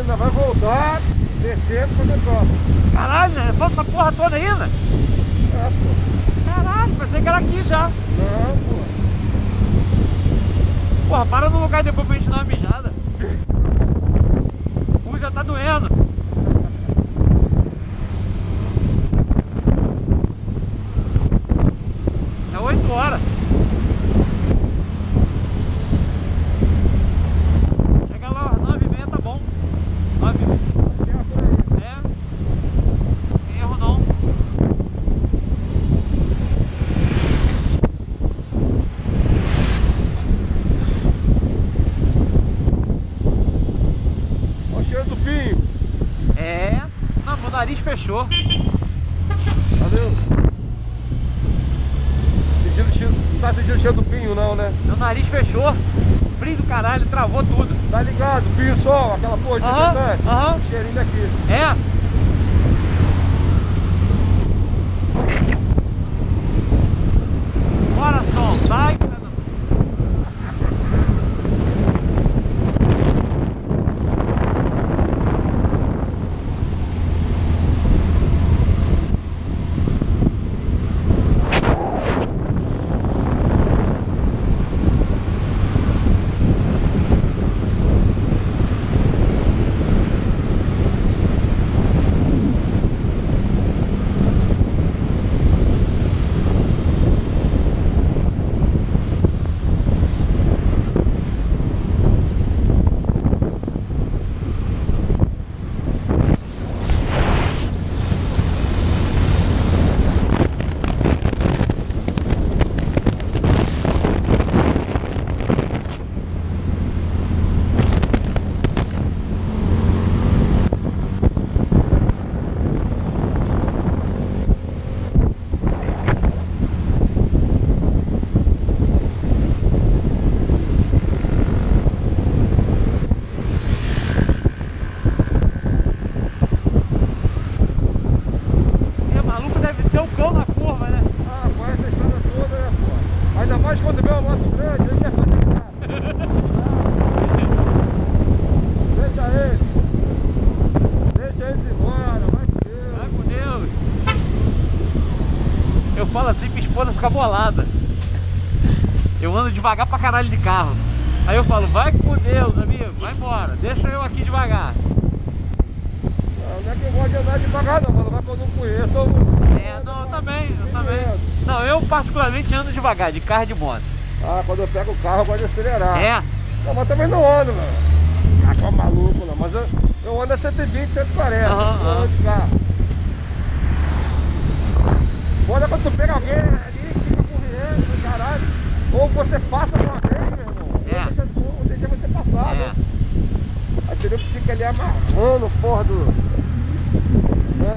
ainda vai voltar, descendo pra Metrópole. Caralho, né? Falta essa porra toda ainda? É, pô. Caralho, pensei que era aqui já. Não, pô. Porra, para no lugar depois pra gente dar uma mijada. O cu já tá doendo. É 8 horas. Chega lá, 9h30 tá bom. 9h30. É. Sem erro não. Olha o cheiro do pinho. É. Não, meu nariz fechou. Valeu. Não tá sentindo o cheiro do pinho não, né? Meu nariz fechou. Frio do caralho, travou tudo. Tá ligado? Pinho sol, aquela porra de refrigerante. Aham. Cheirinho daqui. É. Bora, som, sai. Mas quando vê uma moto grande, ele quer fazer graça. Deixa ele. Deixa eles embora, vai com Deus. Vai com Deus. Eu falo assim, minha esposa fica bolada. Eu ando devagar pra caralho de carro. Aí eu falo, vai com Deus, amigo, vai embora. Deixa eu aqui devagar. Não é que eu gosto de andar devagar não, mano. Mas quando eu não conheço, eu não, eu também. Não, eu particularmente ando devagar, de carro e de moto. Ah, quando eu pego o carro eu gosto de acelerar. É? Não, mas também não ando, mano. Ah, qual maluco, não. Mas eu ando a 120, 140. Eu ando de carro. Foda quando tu pega alguém ali, fica correndo, caralho. Ou você passa de uma vez, meu irmão. Ou deixa você passar, né? Aí entendeu que fica ali amarrando, porra do... Né?